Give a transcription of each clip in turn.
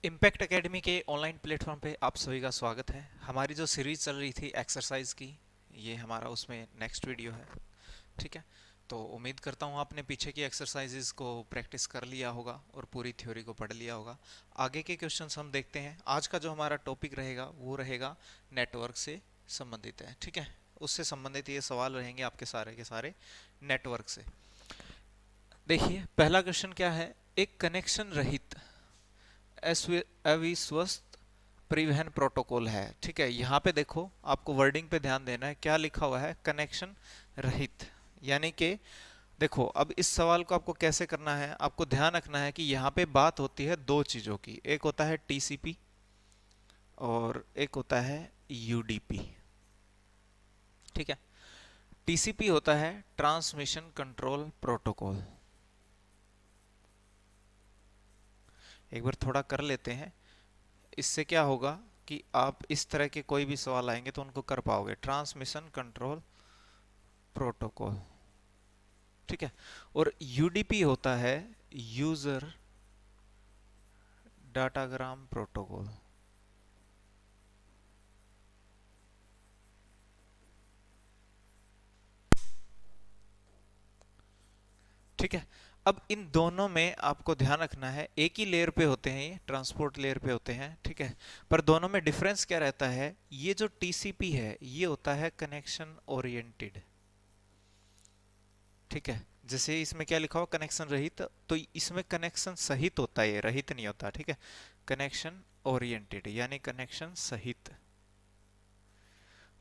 Impact academy के online platform पे आप सभी का स्वागत है। हमारी जो सीरीज चल रही थी एक्सरसाइज की, ये हमारा उसमें नेक्स्ट वीडियो है। ठीक है, तो उम्मीद करता हूँ आपने पीछे की एक्सरसाइजेज को प्रैक्टिस कर लिया होगा और पूरी थ्योरी को पढ़ लिया होगा। आगे के क्वेश्चंस हम देखते हैं। आज का जो हमारा टॉपिक रहेगा वो रहेगा नेटवर्क से संबंधित है। ठीक है, उससे संबंधित ये सवाल रहेंगे आपके सारे के सारे नेटवर्क से। देखिए पहला क्वेश्चन क्या है। एक कनेक्शन रहित अविश्वस्त परिवहन प्रोटोकॉल है। ठीक है, यहाँ पे देखो आपको वर्डिंग पे ध्यान देना है। क्या लिखा हुआ है? कनेक्शन रहित। यानी कि देखो अब इस सवाल को आपको कैसे करना है, आपको ध्यान रखना है कि यहाँ पे बात होती है दो चीजों की। एक होता है टीसीपी और एक होता है यूडीपी। ठीक है, टीसीपी होता है ट्रांसमिशन कंट्रोल प्रोटोकॉल। एक बार थोड़ा कर लेते हैं, इससे क्या होगा कि आप इस तरह के कोई भी सवाल आएंगे तो उनको कर पाओगे। Transmission control protocol. ठीक है, और यूडीपी होता है यूजर डाटाग्राम प्रोटोकॉल। ठीक है, अब इन दोनों में आपको ध्यान रखना है, एक ही लेयर पे होते हैं, ये ट्रांसपोर्ट लेयर पे होते हैं। ठीक है, पर दोनों में डिफरेंस क्या रहता है? ये जो टीसीपी है ये होता है कनेक्शन ओरिएंटेड। ठीक है, जैसे इसमें क्या लिखा हुआ कनेक्शन रहित, तो इसमें कनेक्शन सहित होता है, रहित नहीं होता। ठीक है, कनेक्शन ओरिएंटेड यानी कनेक्शन सहित।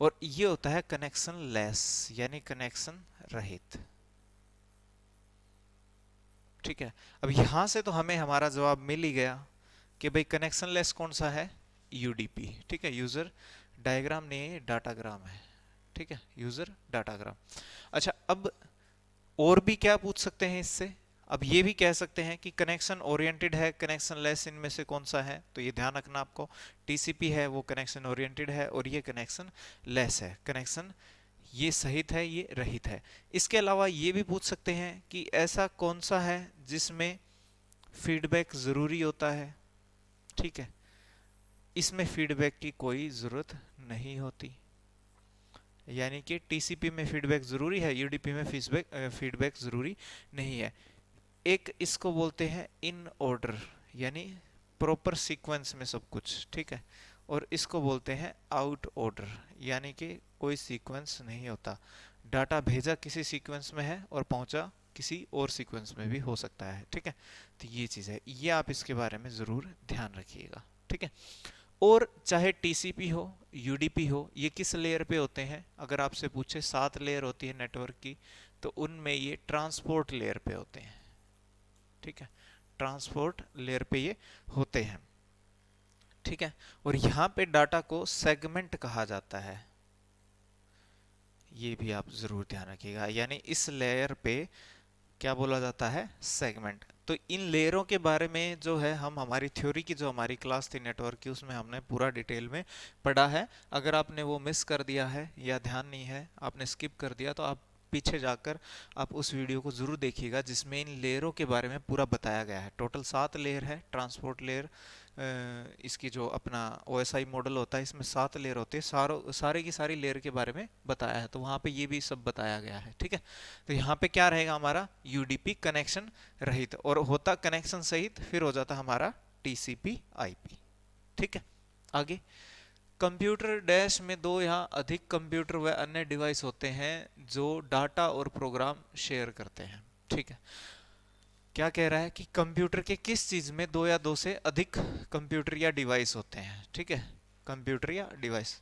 और ये होता है कनेक्शन लेस यानी कनेक्शन रहित। ठीक है, अब यहां से तो हमें हमारा जवाब मिल ही गया कि भाई कनेक्शन लेस कौन सा है? यूडीपी। ठीक है, यूजर डायग्राम नहीं, डाटाग्राम है। ठीक है, यूजर डाटाग्राम। अच्छा, अब और भी क्या पूछ सकते हैं इससे? अब ये भी कह सकते हैं कि कनेक्शन ओरिएंटेड है, कनेक्शन लेस इनमें से कौन सा है? तो ये ध्यान रखना आपको, टीसीपी है वो कनेक्शन ओरिएंटेड है और ये कनेक्शन लेस है। कनेक्शन ये सहित है, ये रहित है। इसके अलावा ये भी पूछ सकते हैं कि ऐसा कौन सा है जिसमें फीडबैक जरूरी होता है। ठीक है, इसमें फीडबैक की कोई जरूरत नहीं होती। यानी कि टीसीपी में फीडबैक जरूरी है, यूडीपी में फीडबैक जरूरी नहीं है। एक इसको बोलते हैं इन ऑर्डर यानी प्रॉपर सीक्वेंस में सब कुछ। ठीक है, और इसको बोलते हैं आउट ऑर्डर यानी कि कोई सीक्वेंस नहीं होता। डाटा भेजा किसी सीक्वेंस में है और पहुंचा किसी और सीक्वेंस में भी हो सकता है। ठीक है, तो ये चीज़ है, ये आप इसके बारे में ज़रूर ध्यान रखिएगा। ठीक है, और चाहे टीसीपी हो यूडीपी हो, ये किस लेयर पे होते हैं? अगर आपसे पूछे 7 लेयर होती है नेटवर्क की, तो उनमें ये ट्रांसपोर्ट लेयर पे होते हैं। ठीक है, ट्रांसपोर्ट लेयर पे ये होते हैं। ठीक है, और यहां पे डाटा को सेगमेंट कहा जाता है, ये भी आप जरूर ध्यान रखिएगा। यानी इस लेयर पे क्या बोला जाता है? सेगमेंट। तो इन लेयरों के बारे में जो है हम हमारी थ्योरी की जो हमारी क्लास थी नेटवर्क की, उसमें हमने पूरा डिटेल में पढ़ा है। अगर आपने वो मिस कर दिया है या ध्यान नहीं है, आपने स्किप कर दिया, तो आप पीछे जाकर आप उस वीडियो को जरूर देखिएगा जिसमें इन लेयरों के बारे में पूरा बताया गया है। टोटल 7 लेयर है। ट्रांसपोर्ट लेयर, इसकी जो अपना ओएसआई मॉडल होता है, इसमें 7 लेयर होते हैं। सारे की सारी लेयर के बारे में बताया है, तो वहाँ पे ये भी सब बताया गया है। ठीक है, तो यहाँ पे क्या रहेगा हमारा? यूडीपी कनेक्शन रहित, और होता कनेक्शन सहित फिर हो जाता हमारा टीसीपी आईपी। ठीक है, आगे कंप्यूटर डैश में दो या अधिक कंप्यूटर व अन्य डिवाइस होते हैं जो डाटा और प्रोग्राम शेयर करते हैं। ठीक है, क्या कह रहा है कि कंप्यूटर के किस चीज में दो या दो से अधिक कंप्यूटर या डिवाइस होते हैं? ठीक है, कंप्यूटर या डिवाइस,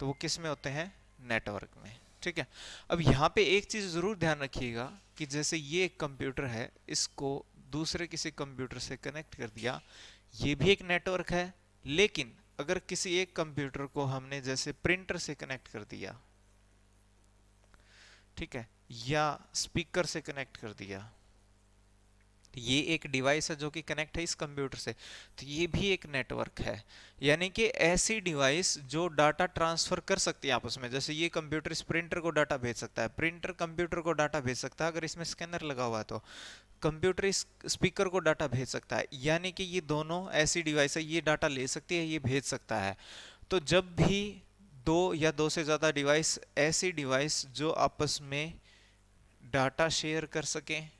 तो वो किस में होते हैं? नेटवर्क में। ठीक है, अब यहाँ पे एक चीज जरूर ध्यान रखिएगा कि जैसे ये एक कंप्यूटर है, इसको दूसरे किसी कंप्यूटर से कनेक्ट कर दिया, ये भी एक नेटवर्क है। लेकिन अगर किसी एक कंप्यूटर को हमने जैसे प्रिंटर से कनेक्ट कर दिया, ठीक है, या स्पीकर से कनेक्ट कर दिया, ये एक डिवाइस है जो कि कनेक्ट है इस कंप्यूटर से, तो ये भी एक नेटवर्क है। यानी कि ऐसी डिवाइस जो डाटा ट्रांसफर कर सकती है आपस में, जैसे ये कंप्यूटर इस प्रिंटर को डाटा भेज सकता है, प्रिंटर कंप्यूटर को डाटा भेज सकता है अगर इसमें स्कैनर लगा हुआ है। तो कंप्यूटर इस स्पीकर को डाटा भेज सकता है, यानी कि ये दोनों ऐसी डिवाइस है, ये डाटा ले सकती है, ये भेज सकता है। तो जब भी दो या दो से ज़्यादा डिवाइस, ऐसी डिवाइस जो आपस में डाटा शेयर कर सकें,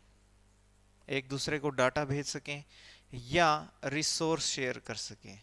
एक दूसरे को डाटा भेज सकें या रिसोर्स शेयर कर सकें,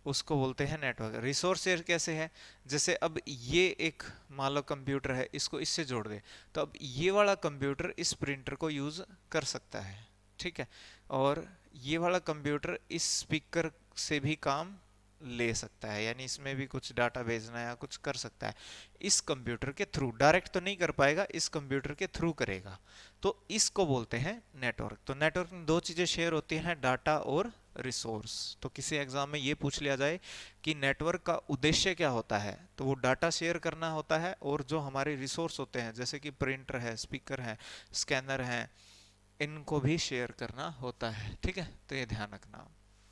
उसको बोलते हैं नेटवर्क। रिसोर्स शेयर कैसे है, जैसे अब ये एक मान लो कंप्यूटर है, इसको इससे जोड़ दे, तो अब ये वाला कंप्यूटर इस प्रिंटर को यूज कर सकता है, ठीक है, और ये वाला कंप्यूटर इस स्पीकर से भी काम ले सकता है, यानी इसमें भी कुछ डाटा भेजना या कुछ कर सकता है इस कंप्यूटर के थ्रू। डायरेक्ट तो नहीं कर पाएगा, इस कंप्यूटर के थ्रू करेगा, तो इसको बोलते हैं नेटवर्क। तो नेटवर्क में दो चीजें शेयर होती हैं, डाटा और रिसोर्स। तो किसी एग्जाम में ये पूछ लिया जाए कि नेटवर्क का उद्देश्य क्या होता है, तो वो डाटा शेयर करना होता है, और जो हमारे रिसोर्स होते हैं जैसे कि प्रिंटर है, स्पीकर है, स्कैनर है, इनको भी शेयर करना होता है, ठीक है, तो ये ध्यान रखना।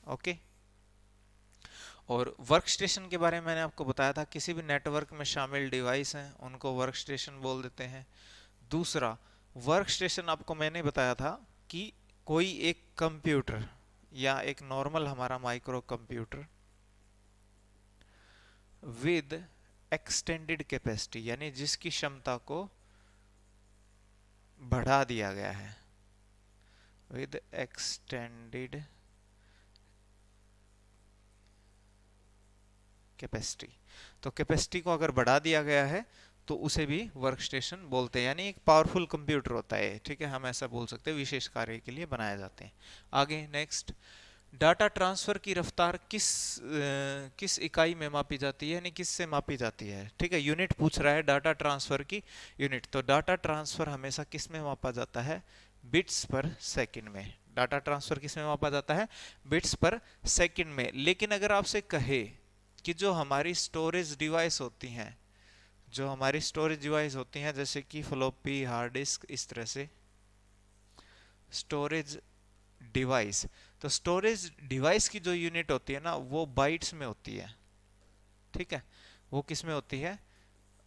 ओके, और वर्क स्टेशन के बारे में मैंने आपको बताया था, किसी भी नेटवर्क में शामिल डिवाइस हैं उनको वर्क स्टेशन बोल देते हैं। दूसरा, वर्क स्टेशन आपको मैंने बताया था कि कोई एक कंप्यूटर या एक नॉर्मल हमारा micro computer with extended capacity, यानी जिसकी क्षमता को बढ़ा दिया गया है, विद एक्सटेंडेड कैपेसिटी। तो कैपेसिटी को अगर बढ़ा दिया गया है तो उसे भी वर्क स्टेशन बोलते हैं, यानी एक पावरफुल कंप्यूटर होता है, ठीक है, हम ऐसा बोल सकते हैं, विशेष कार्य के लिए बनाए जाते हैं। आगे नेक्स्ट, डाटा ट्रांसफर की रफ्तार किस इकाई में मापी जाती है, यानी किससे मापी जाती है, ठीक है, यूनिट पूछ रहा है डाटा ट्रांसफर की यूनिट। तो डाटा ट्रांसफर हमेशा किस में मापा जाता है, बिट्स पर सेकंड में। डाटा ट्रांसफर किस में मापा जाता है, बिट्स पर सेकंड में। लेकिन अगर आपसे कहे कि जो हमारी स्टोरेज डिवाइस होती हैं, जो हमारी स्टोरेज डिवाइस होती हैं जैसे कि फ्लॉपी, हार्ड डिस्क, इस तरह से स्टोरेज डिवाइस, तो स्टोरेज डिवाइस की जो यूनिट होती है ना वो बाइट्स में होती है, ठीक है, वो किस में होती है,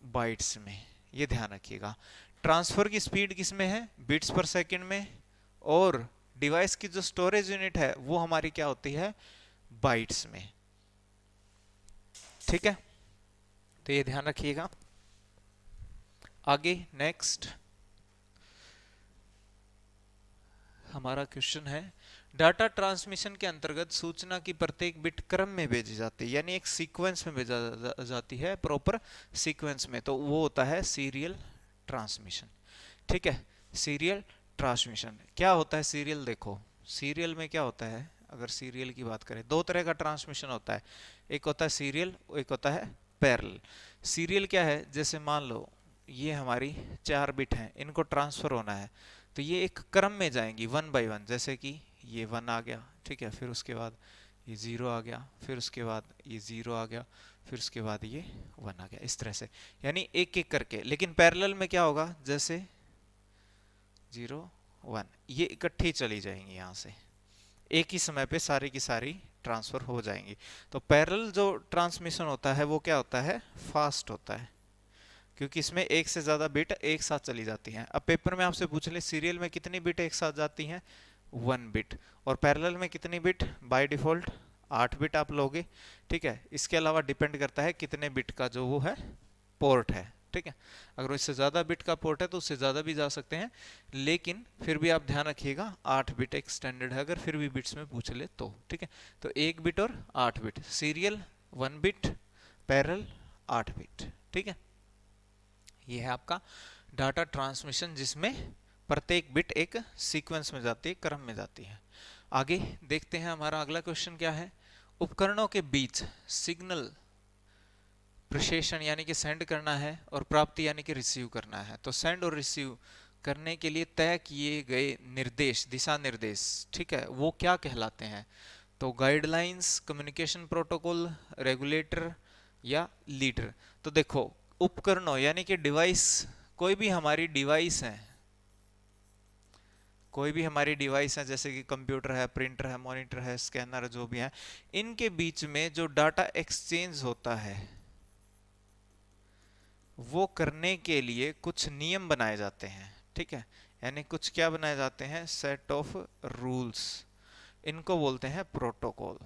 बाइट्स में, ये ध्यान रखिएगा। ट्रांसफर की स्पीड किस में है, बिट्स पर सेकंड में, और डिवाइस की जो स्टोरेज यूनिट है वो हमारी क्या होती है, बाइट्स में, ठीक है, तो ये ध्यान रखिएगा। आगे नेक्स्ट हमारा क्वेश्चन है, डाटा ट्रांसमिशन के अंतर्गत सूचना की प्रत्येक बिट क्रम में भेजी जाती है, यानी एक सीक्वेंस में भेजा जाती है, प्रॉपर सीक्वेंस में, तो वो होता है सीरियल ट्रांसमिशन, ठीक है, सीरियल ट्रांसमिशन। क्या होता है सीरियल, देखो सीरियल में क्या होता है, अगर सीरियल की बात करें दो तरह का ट्रांसमिशन होता है, एक होता है सीरियल, एक होता है पैरेलल। सीरियल क्या है, जैसे मान लो ये हमारी 4 बिट हैं, इनको ट्रांसफर होना है, तो ये एक क्रम में जाएंगी 1 बाय 1, जैसे कि ये 1 आ गया, ठीक है, फिर उसके बाद ये 0 आ गया, फिर उसके बाद ये 0 आ गया, फिर उसके बाद ये 1 आ गया, इस तरह से, यानी एक एक करके। लेकिन पैरेलल में क्या होगा, जैसे 0 1 ये इकट्ठी चली जाएंगी, यहाँ से एक ही समय पे सारी की सारी ट्रांसफर हो जाएंगी। तो पैरेलल जो ट्रांसमिशन होता है वो क्या होता है, फास्ट होता है, क्योंकि इसमें एक से ज्यादा बिट एक साथ चली जाती हैं। अब पेपर में आपसे पूछ ले सीरियल में कितनी बिट एक साथ जाती हैं, 1 बिट, और पैरेलल में कितनी बिट, बाय डिफॉल्ट 8 बिट आप लोगे, ठीक है। इसके अलावा डिपेंड करता है कितने बिट का जो वो है पोर्ट है, ठीक है, अगर इससे ज्यादा बिट का पोर्ट है तो उससे ज्यादा भी जा सकते हैं, लेकिन फिर भी आप ध्यान रखिएगा 8 बिट एक स्टैंडर्ड है, अगर फिर भी बिट्स में पूछ ले तो, ठीक है। तो 1 बिट और 8 bit, serial 1 bit, parallel 8 bit, ठीक है। ये है आपका डाटा ट्रांसमिशन, जिसमें प्रत्येक बिट एक सीक्वेंस में जाती है, क्रम में जाती है। आगे देखते हैं हमारा अगला क्वेश्चन क्या है, उपकरणों के बीच सिग्नल प्रेषण यानी कि सेंड करना है और प्राप्ति यानी कि रिसीव करना है। तो सेंड और रिसीव करने के लिए तय किए गए निर्देश, दिशा निर्देश, ठीक है, वो क्या कहलाते हैं, तो गाइडलाइंस, कम्युनिकेशन प्रोटोकॉल, रेगुलेटर या लीडर। तो देखो उपकरणों यानी कि डिवाइस, कोई भी हमारी डिवाइस है, कोई भी हमारी डिवाइस है जैसे कि कंप्यूटर है, प्रिंटर है, मॉनिटर है, स्कैनर है, जो भी है, इनके बीच में जो डाटा एक्सचेंज होता है वो करने के लिए कुछ नियम बनाए जाते हैं, ठीक है। यानी कुछ क्या बनाए जाते हैं, सेट ऑफ रूल्स, इनको बोलते हैं प्रोटोकॉल।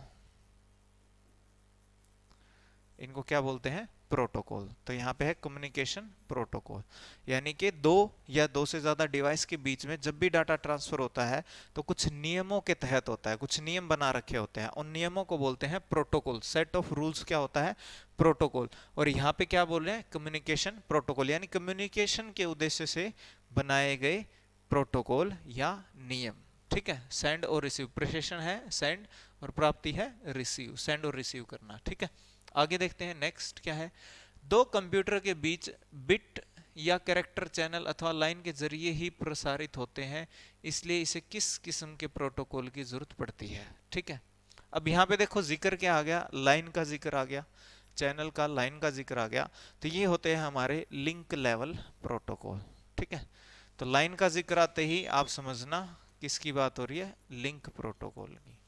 इनको क्या बोलते हैं, प्रोटोकॉल। तो यहाँ पे है कम्युनिकेशन प्रोटोकॉल, यानी कि दो या दो से ज्यादा डिवाइस के बीच में जब भी डाटा ट्रांसफर होता है तो कुछ नियमों के तहत होता है, कुछ नियम बना रखे होते हैं, उन नियमों को बोलते हैं प्रोटोकॉल। सेट ऑफ रूल्स क्या होता है, प्रोटोकॉल। और यहाँ पे क्या बोल रहे हैं, कम्युनिकेशन प्रोटोकॉल, यानी कम्युनिकेशन के उद्देश्य से बनाए गए प्रोटोकॉल या नियम, ठीक है। सेंड और रिसीव, प्रेषण है सेंड और प्राप्ति है रिसीव, सेंड और रिसीव करना, ठीक है। आगे देखते हैं नेक्स्ट क्या है। दो कंप्यूटर के बीच बिट या कैरेक्टर चैनल अथवा लाइन के जरिए ही प्रसारित होते हैं, इसलिए इसे किस किस्म के प्रोटोकॉल की जरूरत पड़ती है, ठीक है। अब यहाँ पे देखो जिक्र क्या आ गया, लाइन का जिक्र आ गया, चैनल का, लाइन का जिक्र आ गया। तो ये होते हैं हमारे लिंक लेवल प्रोटोकॉल, ठीक है। तो लाइन का जिक्र आते ही आप समझना किसकी बात हो रही है, लिंक प्रोटोकॉल की।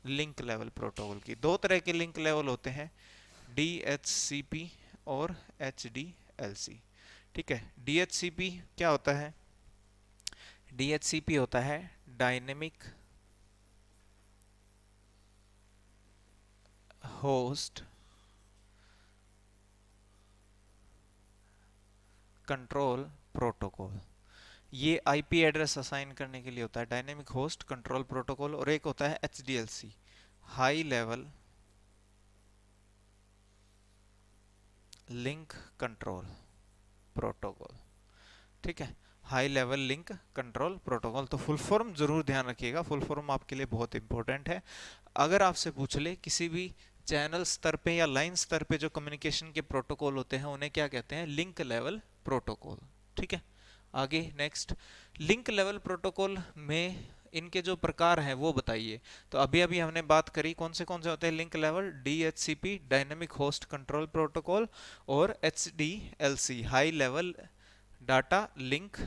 लिंक लेवल प्रोटोकॉल की दो तरह के लिंक लेवल होते हैं, DHCP और HDLC, ठीक है। DHCP क्या होता है, DHCP होता है डायनेमिक होस्ट कंट्रोल प्रोटोकॉल। ये आईपी एड्रेस असाइन करने के लिए होता है, डायनेमिक होस्ट कंट्रोल प्रोटोकॉल। और एक होता है HDLC, high level link control protocol, ठीक है। High level link control protocol. तो फुल फॉर्म जरूर ध्यान रखिएगा, फुल फॉर्म आपके लिए बहुत इंपॉर्टेंट है। अगर आपसे पूछ ले किसी भी चैनल स्तर पे या लाइन स्तर पे जो कम्युनिकेशन के प्रोटोकॉल होते हैं उन्हें क्या कहते हैं, लिंक लेवल प्रोटोकॉल, ठीक है। आगे नेक्स्ट, लिंक लेवल प्रोटोकॉल में इनके जो प्रकार हैं वो बताइए। तो अभी अभी हमने बात करी कौन से होते हैं link level, DHCP dynamic host control protocol और HDLC high level data link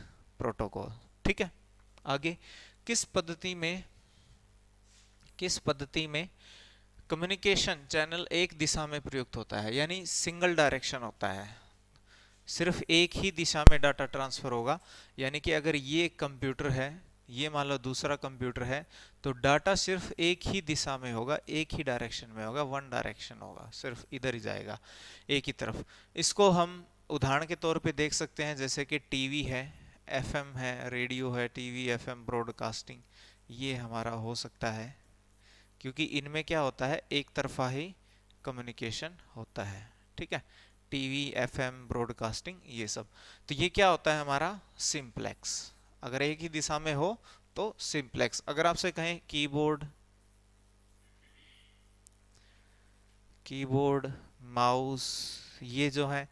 protocol, ठीक है। आगे, किस पद्धति में किस पद्धति में कम्युनिकेशन चैनल एक दिशा में प्रयुक्त होता है, यानी सिंगल डायरेक्शन होता है, सिर्फ एक ही दिशा में डाटा ट्रांसफर होगा। यानी कि अगर ये कंप्यूटर है, ये मान लो दूसरा कंप्यूटर है, तो डाटा सिर्फ एक ही दिशा में होगा, एक ही डायरेक्शन में होगा, वन डायरेक्शन होगा, सिर्फ इधर ही जाएगा, एक ही तरफ। इसको हम उदाहरण के तौर पे देख सकते हैं, जैसे कि टीवी है, एफएम है, रेडियो है, टीवी एफएम ब्रॉडकास्टिंग, ये हमारा हो सकता है, क्योंकि इनमें क्या होता है, एक तरफा ही कम्युनिकेशन होता है, ठीक है। टीवी एफएम ब्रॉडकास्टिंग ये सब, तो ये क्या होता है हमारा, सिंप्लेक्स। अगर एक ही दिशा में हो तो सिंप्लेक्स। अगर आपसे कहें कीबोर्ड, कीबोर्ड माउस ये जो है,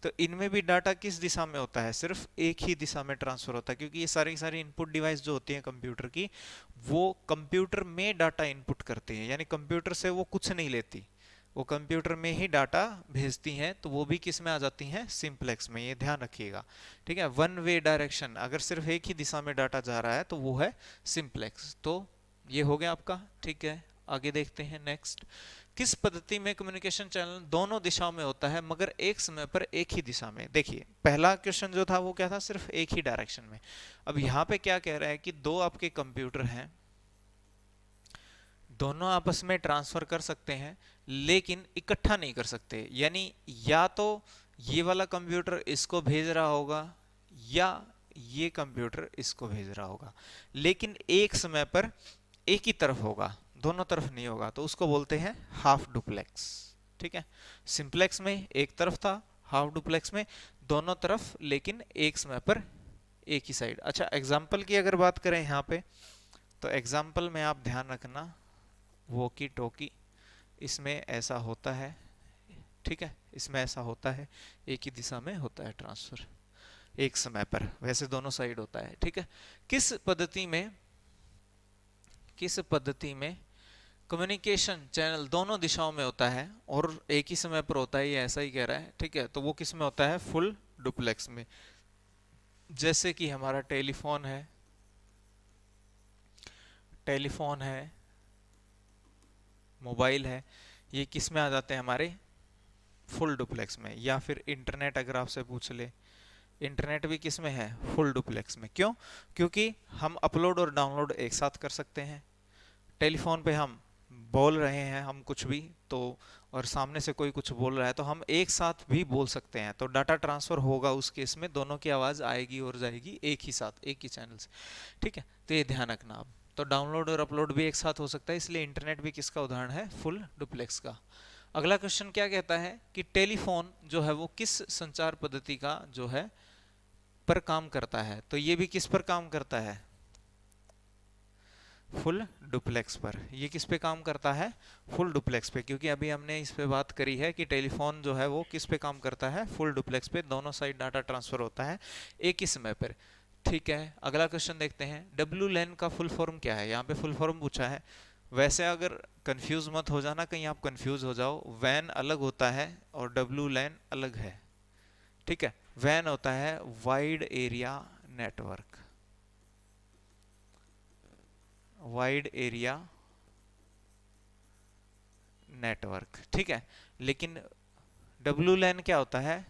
तो इनमें भी डाटा किस दिशा में होता है, सिर्फ एक ही दिशा में ट्रांसफर होता है, क्योंकि ये सारी सारी इनपुट डिवाइस जो होती हैं कंप्यूटर की, वो कंप्यूटर में डाटा इनपुट करती हैं, यानी कंप्यूटर से वो कुछ नहीं लेती, वो कंप्यूटर में ही डाटा भेजती हैं। तो वो भी किस में आ जाती हैं, सिंप्लेक्स में, ये ध्यान रखिएगा, ठीक है। वन वे डायरेक्शन, अगर सिर्फ एक ही दिशा में डाटा जा रहा है तो वो है सिंप्लेक्स। तो ये हो गया आपका, ठीक है। आगे देखते हैं नेक्स्ट, किस पद्धति में कम्युनिकेशन चैनल दोनों दिशाओं में होता है मगर एक समय पर एक ही दिशा में। देखिए पहला क्वेश्चन जो था वो क्या था, सिर्फ एक ही डायरेक्शन में। अब यहाँ पे क्या कह रहा है कि दो आपके कंप्यूटर हैं, दोनों आपस में ट्रांसफर कर सकते हैं लेकिन इकट्ठा नहीं कर सकते, यानी या तो ये वाला कंप्यूटर इसको भेज रहा होगा या ये कंप्यूटर इसको भेज रहा होगा, लेकिन एक समय पर एक ही तरफ होगा, दोनों तरफ नहीं होगा, तो उसको बोलते हैं हाफ डुप्लेक्स, ठीक है। सिंप्लेक्स में एक तरफ था, हाफ डुप्लेक्स में दोनों तरफ लेकिन एक समय पर एक ही साइड। अच्छा एग्जाम्पल की अगर बात करें यहाँ पे, तो एग्जाम्पल में आप ध्यान रखना, वॉकी टॉकी, इसमें ऐसा होता है, ठीक है, इसमें ऐसा होता है, एक ही दिशा में होता है ट्रांसफर एक समय पर, वैसे दोनों साइड होता है, ठीक है। किस पद्धति में कम्युनिकेशन चैनल दोनों दिशाओं में होता है और एक ही समय पर होता है, ये ऐसा ही कह रहा है, ठीक है। तो वो किस में होता है, फुल डुप्लेक्स में। जैसे कि हमारा टेलीफोन है, मोबाइल है, ये किस में आ जाते हैं हमारे, फुल डुप्लेक्स में। या फिर इंटरनेट अगर आपसे पूछ ले, इंटरनेट भी किस में है? फुल डुप्लेक्स में। क्यों? क्योंकि हम अपलोड और डाउनलोड एक साथ कर सकते हैं। टेलीफोन पे हम बोल रहे हैं हम कुछ भी तो, और सामने से कोई कुछ बोल रहा है तो हम एक साथ भी बोल सकते हैं, तो डाटा ट्रांसफर होगा उस केस में, दोनों की आवाज़ आएगी और जाएगी एक ही साथ, एक ही चैनल से। ठीक है, तो ये ध्यान रखना आप। तो डाउनलोड और अपलोड भी एक साथ हो सकता है, इसलिए इंटरनेट भी किसका उदाहरण है? फुल डुप्लेक्स का। अगला क्वेश्चन क्या कहता है कि टेलीफोन जो है वो किस संचार पद्धति का जो है पर काम करता है? तो ये भी किस पर काम करता है? फुल डुप्लेक्स पर। ये किस पे काम करता है? फुल डुप्लेक्स पे, क्योंकि अभी हमने इस पे बात करी है कि टेलीफोन जो है वो किस पे काम करता है? फुल डुप्लेक्स पे, दोनों साइड डाटा ट्रांसफर होता है एक ही समय पर। ठीक है, अगला क्वेश्चन देखते हैं। डब्ल्यू लैन का फुल फॉर्म क्या है? यहाँ पे फुल फॉर्म पूछा है। वैसे अगर कंफ्यूज मत हो जाना, कहीं आप कंफ्यूज हो जाओ, वैन अलग होता है और डब्ल्यू लैन अलग है। ठीक है, वैन होता है wide area network, wide area network. ठीक है, लेकिन डब्ल्यू लैन क्या होता है?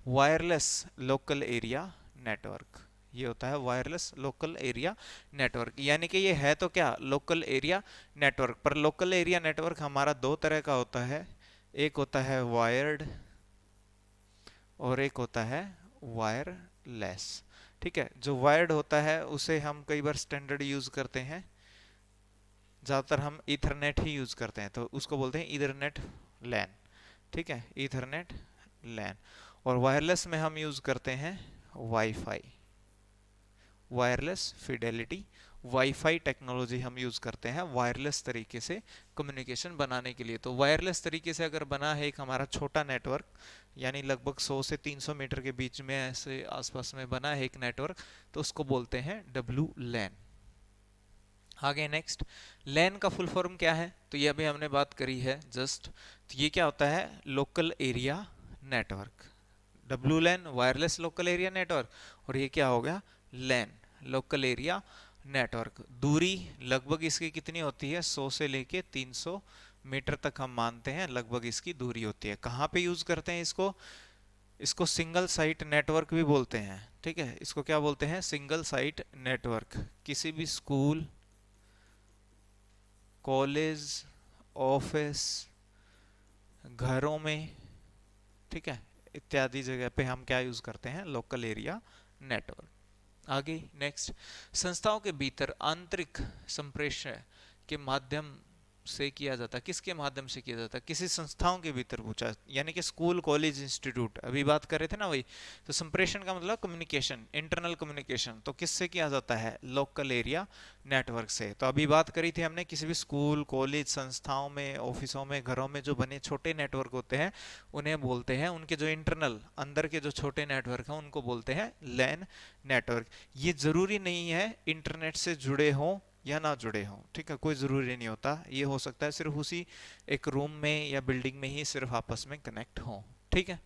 Wireless local area network. ये होता है वायरलेस लोकल एरिया नेटवर्क, यानी कि ये है तो क्या? Local area network. पर लोकल एरिया नेटवर्क हमारा दो तरह का होता है, एक होता है वायर्ड और एक होता है वायरलेस। ठीक है, जो वायर्ड होता है उसे हम कई बार स्टैंडर्ड यूज करते हैं, ज़्यादातर हम ईथरनेट ही यूज करते हैं, तो उसको बोलते हैं ईथरनेट लैन। ठीक है, ईथरनेट लैन। और वायरलेस में हम यूज करते हैं wifi, wireless Fidelity wifi technology हम यूज करते हैं वायरलेस तरीके से कम्युनिकेशन बनाने के लिए। तो वायरलेस तरीके से अगर बना है एक हमारा छोटा नेटवर्क, यानी लगभग 100 से 300 मीटर के बीच में ऐसे आसपास में बना है एक नेटवर्क, तो उसको बोलते हैं डब्ल्यू लैन। आगे नेक्स्ट, लैन का फुल फॉर्म क्या है? तो ये अभी हमने बात करी है जस्ट। तो ये क्या होता है? Local area network. W LAN wireless local area network, और ये क्या हो गया? LAN local area network. दूरी लगभग इसकी कितनी होती है? 100 से लेके 300 मीटर तक हम मानते हैं लगभग इसकी दूरी होती है। कहाँ पे यूज करते हैं इसको? इसको सिंगल साइट नेटवर्क भी बोलते हैं। ठीक है, इसको क्या बोलते हैं? Single site network. किसी भी स्कूल, कॉलेज, ऑफिस, घरों में, ठीक है, इत्यादि जगह पे हम क्या यूज करते हैं? Local area network. आगे नेक्स्ट, संस्थाओं के भीतर आंतरिक संप्रेषण के माध्यम से किया जाता है। किसके माध्यम से किया जाता है? किसी संस्थाओं के भीतर पूछा, यानी कि स्कूल, कॉलेज, इंस्टीट्यूट, अभी बात कर रहे थे ना वही। तो संप्रेषण का मतलब कम्युनिकेशन, इंटरनल कम्युनिकेशन। तो किससे किया जाता है? लोकल एरिया नेटवर्क से। तो अभी बात करी थी हमने, किसी भी स्कूल, कॉलेज, संस्थाओं में, ऑफिसों में, घरों में जो बने छोटे नेटवर्क होते हैं उन्हें बोलते हैं, उनके जो इंटरनल अंदर के जो छोटे नेटवर्क हैं उनको बोलते हैं लैन नेटवर्क। ये जरूरी नहीं है इंटरनेट से जुड़े हों या ना जुड़े हों। ठीक है, कोई ज़रूरी नहीं होता, ये हो सकता है सिर्फ उसी एक रूम में या बिल्डिंग में ही सिर्फ आपस में कनेक्ट हों। ठीक है,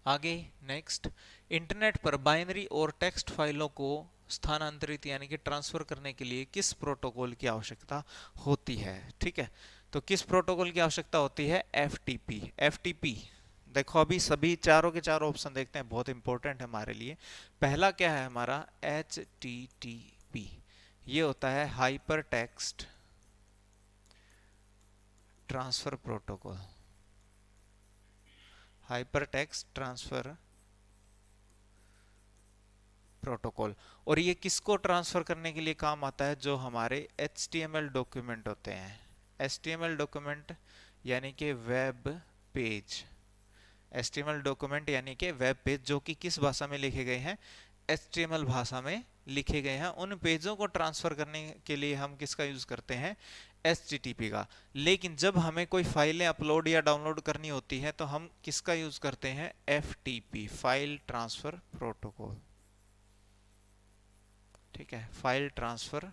आगे नेक्स्ट, इंटरनेट पर बाइनरी और टेक्स्ट फाइलों को स्थानांतरित यानी कि ट्रांसफर करने के लिए किस प्रोटोकॉल की आवश्यकता होती है? ठीक है, तो किस प्रोटोकॉल की आवश्यकता होती है? एफटीपी। एफटीपी देखो, अभी सभी चारों के चारों ऑप्शन देखते हैं, बहुत इंपॉर्टेंट है हमारे लिए। पहला क्या है हमारा? H T T P. ये होता है hyper text transfer protocol, hyper text transfer protocol. और ये किसको ट्रांसफर करने के लिए काम आता है? जो हमारे HTML डॉक्यूमेंट होते हैं। HTML डॉक्यूमेंट यानी कि वेब पेज, HTML डॉक्यूमेंट यानी कि वेब पेज, जो कि किस भाषा में लिखे गए हैं? HTML भाषा में लिखे गए हैं। उन पेजों को ट्रांसफर करने के लिए हम किसका यूज करते हैं? HTTP का। लेकिन जब हमें कोई फाइलें अपलोड या डाउनलोड करनी होती है तो हम किसका यूज करते हैं? FTP, file transfer protocol. ठीक है, फाइल ट्रांसफर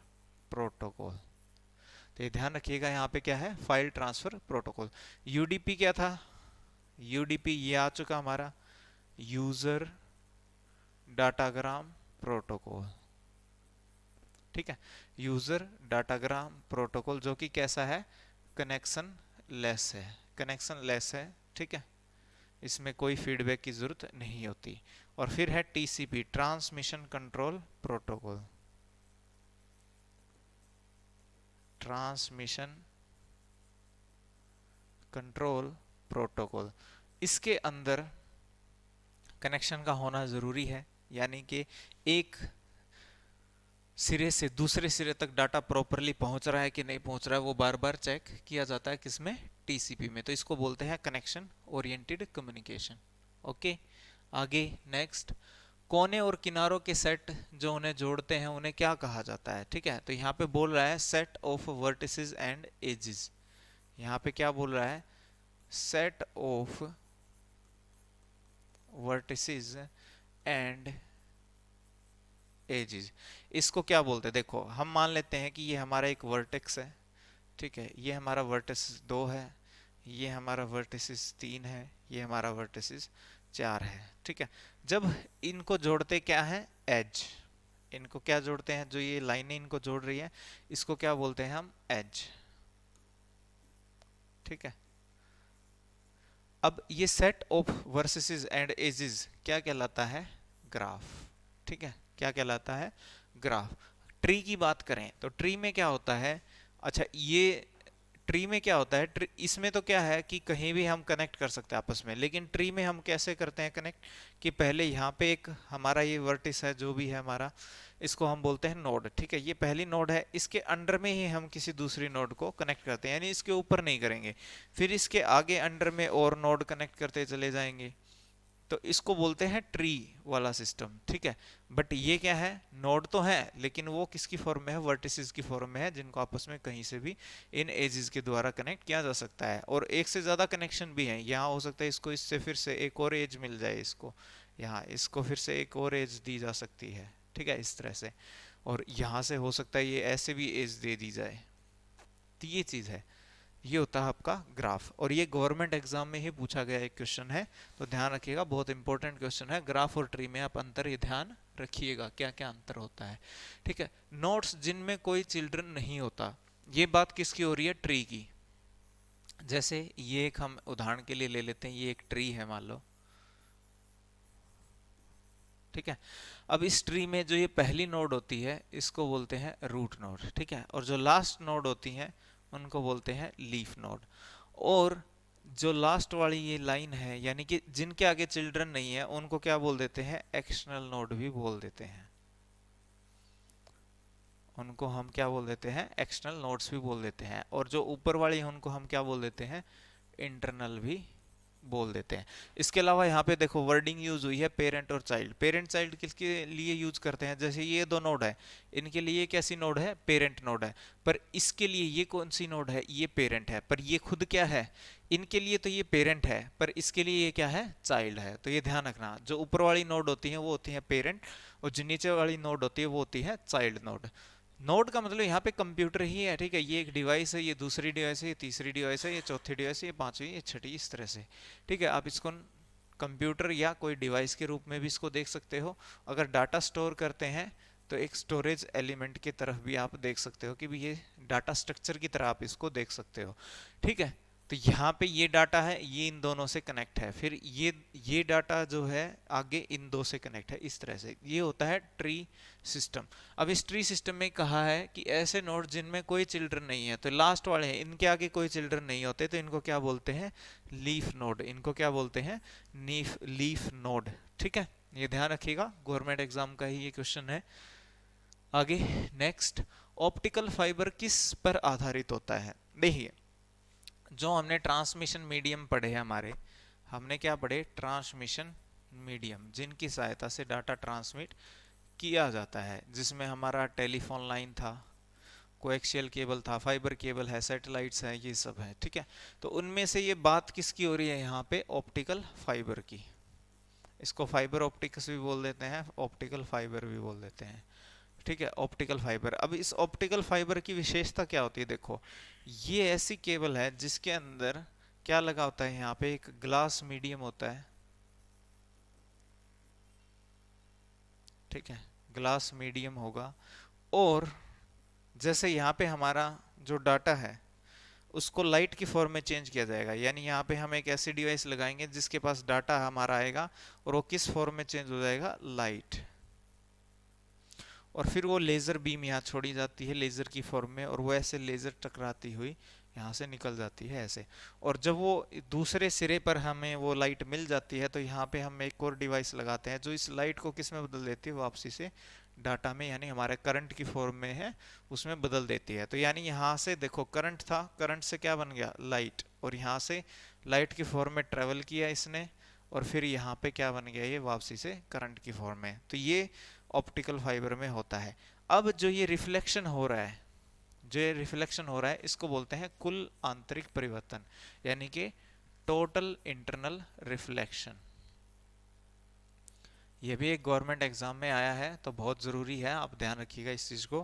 प्रोटोकॉल। तो ये ध्यान रखिएगा, यहाँ पे क्या है? File transfer protocol. यूडीपी क्या था? यूडीपी ये आ चुका हमारा, यूजर डाटाग्राम प्रोटोकॉल। ठीक है, यूजर डाटाग्राम प्रोटोकॉल, जो कि कैसा है? कनेक्शन लेस है, कनेक्शन लेस है, ठीक है, इसमें कोई फीडबैक की जरूरत नहीं होती। और फिर है TCP, transmission control protocol, transmission control protocol. इसके अंदर कनेक्शन का होना जरूरी है, यानी कि एक सिरे से दूसरे सिरे तक डाटा प्रॉपरली पहुंच रहा है कि नहीं पहुंच रहा है, वो बार बार चेक किया जाता है किसमें, टीसीपी में। तो इसको बोलते हैं कनेक्शन ओरिएंटेड कम्युनिकेशन। ओके, आगे नेक्स्ट, कोने और किनारों के सेट जो उन्हें जोड़ते हैं उन्हें क्या कहा जाता है, ठीक है। तो यहाँ पे बोल रहा है set of vertices and edges. यहाँ पे क्या बोल रहा है, set of vertices and edges. इसको क्या बोलते हैं, देखो हम मान लेते हैं कि ये हमारा एक वर्टेक्स है, ठीक है, ये हमारा वर्टिस 2 है, ये हमारा वर्टिस 3 है, ये हमारा वर्टिस 4 है, ठीक है। जब इनको जोड़ते क्या है, एज, इनको क्या जोड़ते हैं, जो ये लाइनें इनको जोड़ रही है इसको क्या बोलते हैं हम, एज, ठीक है। अब ये set of vertices and edges क्या कहलाता है, ग्राफ, ठीक है, क्या कहलाता है, ग्राफ। ट्री की बात करें तो ट्री में क्या होता है, अच्छा ये ट्री में क्या होता है, इसमें तो क्या है कि कहीं भी हम कनेक्ट कर सकते हैं आपस में, लेकिन ट्री में हम कैसे करते हैं कनेक्ट, कि पहले यहाँ पे एक हमारा ये वर्टिस है जो भी है हमारा, इसको हम बोलते हैं नोड, ठीक है, ये पहली नोड है, इसके अंडर में ही हम किसी दूसरी नोड को कनेक्ट करते हैं, यानी इसके ऊपर नहीं करेंगे, फिर इसके आगे अंडर में और नोड कनेक्ट करते चले जाएंगे, तो इसको बोलते हैं ट्री वाला सिस्टम, ठीक है। बट ये क्या है, नोड तो है लेकिन वो किसकी फॉर्म में है, वर्टिसेस की फॉर्म में है, जिनको आपस में कहीं से भी इन एजेस के द्वारा कनेक्ट किया जा सकता है। और एक से ज्यादा कनेक्शन भी है, यहाँ हो सकता है इसको इससे फिर से एक और एज मिल जाए, इसको यहाँ इसको फिर से एक और एज दी जा सकती है, ठीक है, इस तरह से। और यहाँ से हो सकता है ये ऐसे भी एज दे दी जाए, तो ये चीज है, ये होता है आपका ग्राफ। और ये गवर्नमेंट एग्जाम में ही पूछा गया एक क्वेश्चन है, तो ध्यान रखिएगा, बहुत इंपॉर्टेंट क्वेश्चन है। ग्राफ और ट्री में आप अंतर ये ध्यान रखिएगा, क्या क्या अंतर होता है, ठीक है। नोट्स जिनमें कोई चिल्ड्रन नहीं होता, ये बात किसकी हो रही है, ट्री की। जैसे ये एक हम उदाहरण के लिए ले लेते हैं, ये एक ट्री है मान लो, ठीक है। अब इस ट्री में जो ये पहली नोड होती है इसको बोलते हैं रूट नोड, ठीक है, और जो लास्ट नोड होती है उनको बोलते हैं लीफ नोड। और जो लास्ट वाली ये लाइन है, यानी कि जिनके आगे चिल्ड्रन नहीं है, उनको क्या बोल देते हैं, एक्सटर्नल नोड भी बोल देते हैं, उनको हम क्या बोल देते हैं, एक्सटर्नल नोड्स भी बोल देते हैं। और जो ऊपर वाली है उनको हम क्या बोल देते हैं, इंटरनल भी बोल देते हैं। इसके अलावा यहाँ पे देखो वर्डिंग यूज हुई है पेरेंट और चाइल्ड। पेरेंट चाइल्ड किसके लिए यूज करते हैं, जैसे ये दो नोड है, इनके लिए कैसी नोड है, पेरेंट नोड है, पर इसके लिए ये कौन सी नोड है, ये पेरेंट है, पर ये खुद क्या है, इनके लिए तो ये पेरेंट है पर इसके लिए ये क्या है, चाइल्ड है। तो ये ध्यान रखना, जो ऊपर वाली नोड होती है वो होती है पेरेंट, और जो नीचे वाली नोड होती है वो होती है चाइल्ड नोड। नोड का मतलब यहाँ पे कंप्यूटर ही है, ठीक है, ये एक डिवाइस है, ये दूसरी डिवाइस है, ये तीसरी डिवाइस है, ये चौथी डिवाइस है, ये पांचवी, ये छठी, इस तरह से, ठीक है। आप इसको कंप्यूटर या कोई डिवाइस के रूप में भी इसको देख सकते हो। अगर डाटा स्टोर करते हैं तो एक स्टोरेज एलिमेंट की तरफ भी आप देख सकते हो कि भी ये डाटा स्ट्रक्चर की तरह आप इसको देख सकते हो, ठीक है। तो यहाँ पे ये डाटा है, ये इन दोनों से कनेक्ट है, फिर ये डाटा जो है आगे इन दो से कनेक्ट है, इस तरह से ये होता है ट्री सिस्टम। अब इस ट्री सिस्टम में कहा है कि ऐसे नोड जिनमें कोई चिल्ड्रन नहीं है, तो लास्ट वाले हैं, इनके आगे कोई चिल्ड्रन नहीं होते, तो इनको क्या बोलते हैं, लीफ नोड, इनको क्या बोलते हैं, लीफ नोड, ठीक है। ये ध्यान रखिएगा, गवर्नमेंट एग्जाम का ही ये क्वेश्चन है। आगे नेक्स्ट, ऑप्टिकल फाइबर किस पर आधारित होता है। देखिए, जो हमने ट्रांसमिशन मीडियम पढ़े हैं हमारे, हमने क्या पढ़े, ट्रांसमिशन मीडियम, जिनकी सहायता से डाटा ट्रांसमिट किया जाता है, जिसमें हमारा टेलीफोन लाइन था, कोएक्सियल केबल था, फाइबर केबल है, सैटेलाइट्स है, ये सब है, ठीक है। तो उनमें से ये बात किसकी हो रही है यहाँ पे, ऑप्टिकल फाइबर की। इसको फाइबर ऑप्टिक्स भी बोल देते हैं, ऑप्टिकल फाइबर भी बोल देते हैं, ठीक है, ऑप्टिकल फाइबर। अब इस ऑप्टिकल फाइबर की विशेषता क्या होती है, देखो ये ऐसी केबल है जिसके अंदर क्या लगा होता है, यहाँ पे एक ग्लास मीडियम होता है, ठीक है, ग्लास मीडियम होगा। और जैसे यहाँ पे हमारा जो डाटा है उसको लाइट की फॉर्म में चेंज किया जाएगा। यानी यहाँ पे हम एक ऐसी डिवाइस लगाएंगे जिसके पास डाटा हमारा आएगा और वो किस फॉर्म में चेंज हो जाएगा, लाइट। और फिर वो लेजर बीम यहाँ छोड़ी जाती है लेजर की फॉर्म में, और वो ऐसे लेजर टकराती हुई यहाँ से निकल जाती है ऐसे। और जब वो दूसरे सिरे पर हमें वो लाइट मिल जाती है तो यहाँ पे हम एक और डिवाइस लगाते हैं जो इस लाइट को किस में बदल देती है, वापसी से डाटा में, यानी हमारे करंट की फॉर्म में है उसमें बदल देती है। तो यानी यहाँ से देखो करंट था, करंट से क्या बन गया, लाइट, और यहाँ से लाइट की फॉर्म में ट्रेवल किया इसने, और फिर यहाँ पे क्या बन गया, ये वापसी से करंट की फॉर्म में। तो ये ऑप्टिकल फाइबर में होता है। अब जो ये रिफ्लेक्शन हो रहा है, जो ये रिफ्लेक्शन हो रहा है इसको बोलते हैं कुल आंतरिक परिवर्तन, यानी कि टोटल इंटरनल रिफ्लेक्शन। ये भी एक गवर्नमेंट एग्जाम में आया है तो बहुत ज़रूरी है, आप ध्यान रखिएगा इस चीज़ को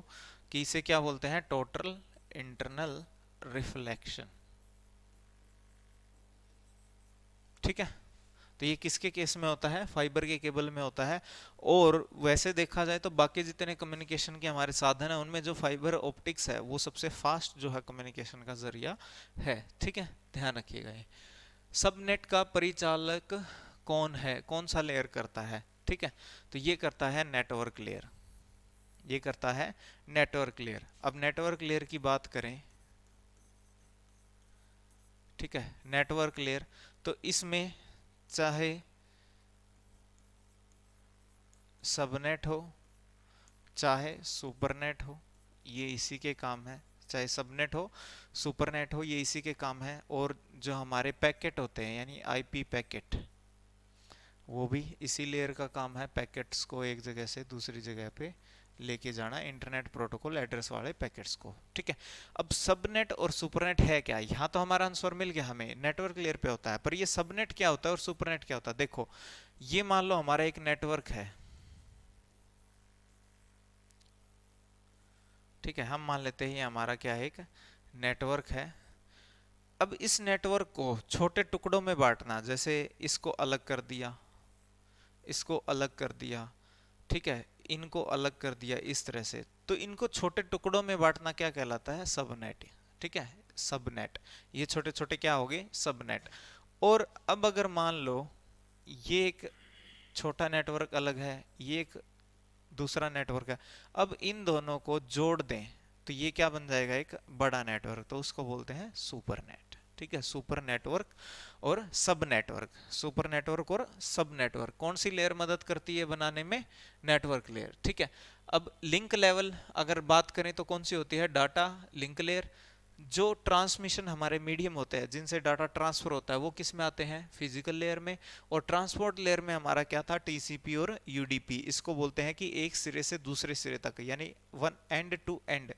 कि इसे क्या बोलते हैं, टोटल इंटरनल रिफ्लेक्शन। ठीक है, तो ये किसके केस में होता है, फाइबर के केबल में होता है। और वैसे देखा जाए तो बाकी जितने कम्युनिकेशन के हमारे साधन है उनमें जो फाइबर ऑप्टिक्स है वो सबसे फास्ट जो है कम्युनिकेशन का जरिया है। ठीक है, ध्यान रखिएगा। ये सबनेट का परिचालक कौन है, कौन सा लेयर करता है, ठीक है, तो ये करता है नेटवर्क लेयर, ये करता है नेटवर्क लेयर। अब नेटवर्क लेयर की बात करें, ठीक है, नेटवर्क लेयर, तो इसमें चाहे सबनेट हो चाहे सुपरनेट हो, ये इसी के काम है। चाहे सबनेट हो सुपरनेट हो, ये इसी के काम है। और जो हमारे पैकेट होते हैं यानी आईपी पैकेट, वो भी इसी लेयर का काम है, पैकेट्स को एक जगह से दूसरी जगह पे लेके जाना, इंटरनेट प्रोटोकॉल एड्रेस वाले पैकेट्स को। ठीक है, अब सबनेट और सुपरनेट है क्या, यहाँ तो हमारा आंसर मिल गया हमें, नेटवर्क लेयर पे होता है। पर ये सबनेट क्या होता है और सुपरनेट क्या होता है, देखो ये मान लो हमारा एक नेटवर्क है, ठीक है, हम मान लेते हैं ये हमारा क्या है, एक नेटवर्क है। अब इस नेटवर्क को छोटे टुकड़ों में बांटना, जैसे इसको अलग कर दिया, इसको अलग कर दिया, ठीक है, इनको अलग कर दिया इस तरह से, तो इनको छोटे टुकड़ों में बांटना क्या कहलाता है, सबनेट। ठीक है, सबनेट, ये छोटे छोटे क्या हो गए, सबनेट। और अब अगर मान लो ये एक छोटा नेटवर्क अलग है, ये एक दूसरा नेटवर्क है, अब इन दोनों को जोड़ दें तो ये क्या बन जाएगा, एक बड़ा नेटवर्क, तो उसको बोलते हैं सुपरनेट। ठीक है, सुपर नेटवर्क और सब नेटवर्क, सुपर नेटवर्क और सब नेटवर्क कौन सी लेयर मदद करती है बनाने में, नेटवर्क लेयर। ठीक है, अब लिंक लेवल अगर बात करें तो कौन सी होती है, डाटा लिंक लेयर। जो ट्रांसमिशन हमारे मीडियम होते हैं जिनसे डाटा ट्रांसफर होता है वो किस में आते हैं, फिजिकल लेयर में। और ट्रांसपोर्ट लेयर में हमारा क्या था, टीसीपी और यूडीपी। इसको बोलते हैं कि एक सिरे से दूसरे सिरे तक, यानी one end to end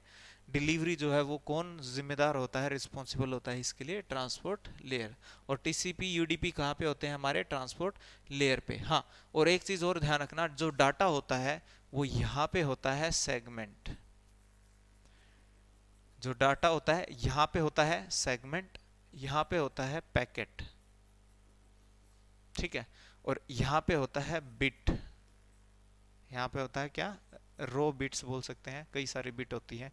delivery जो है वो कौन जिम्मेदार होता है, रिस्पॉन्सिबल होता है इसके लिए, ट्रांसपोर्ट लेयर। और टीसीपी यूडीपी कहाँ पे होते हैं, हमारे ट्रांसपोर्ट लेयर पे। हाँ, और एक चीज और ध्यान रखना, जो डाटा होता है वो यहाँ पे होता है सेगमेंट, जो डाटा होता है यहाँ पे होता है सेगमेंट, यहाँ पे होता है पैकेट। ठीक है, और यहाँ पे होता है बिट, यहाँ पे होता है क्या, रो बिट्स बोल सकते हैं, कई सारी बिट होती है।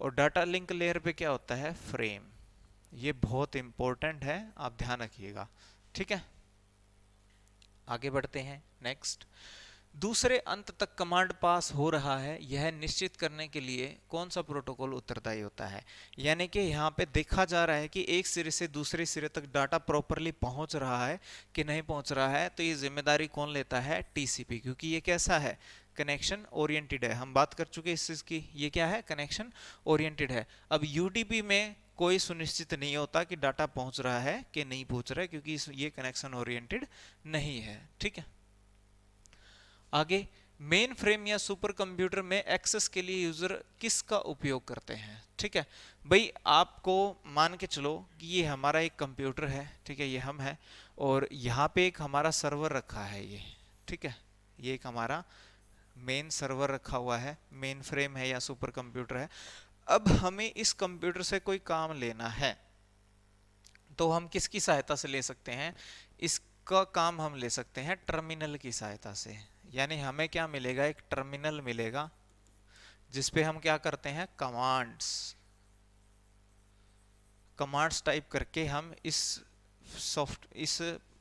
और डाटा लिंक लेयर पे क्या होता है, फ्रेम। ये बहुत इंपॉर्टेंट है, आप ध्यान रखिएगा। ठीक है, आगे बढ़ते हैं, नेक्स्ट। दूसरे अंत तक कमांड पास हो रहा है, यह निश्चित करने के लिए कौन सा प्रोटोकॉल उत्तरदायी होता है। यानी कि यहाँ पे देखा जा रहा है कि एक सिरे से दूसरे सिरे तक डाटा प्रॉपरली पहुंच रहा है कि नहीं पहुंच रहा है, तो ये जिम्मेदारी कौन लेता है, टीसीपी, क्योंकि ये कैसा है, कनेक्शन ओरिएंटेड है। हम बात कर चुके हैं इस चीज की, ये क्या है, कनेक्शन ओरिएंटेड है। अब यूडीपी में कोई सुनिश्चित नहीं होता कि डाटा पहुंच रहा है कि नहीं पहुंच रहा है, क्योंकि ये कनेक्शन ओरिएंटेड नहीं है। ठीक है, आगे, मेन फ्रेम या सुपर कंप्यूटर में एक्सेस के लिए यूजर किसका उपयोग करते हैं। ठीक है भाई, आपको मान के चलो कि ये हमारा एक कंप्यूटर है, ठीक है, ये हम है, और यहाँ पे एक हमारा सर्वर रखा है ये। ठीक है, ये एक हमारा मेन सर्वर रखा हुआ है, मेन फ्रेम है या सुपर कंप्यूटर है। अब हमें इस कंप्यूटर से कोई काम लेना है तो हम किसकी सहायता से ले सकते हैं, इसका काम हम ले सकते हैं टर्मिनल की सहायता से। यानी हमें क्या मिलेगा, एक टर्मिनल मिलेगा जिसपे हम क्या करते हैं, कमांड्स कमांड्स टाइप करके हम इस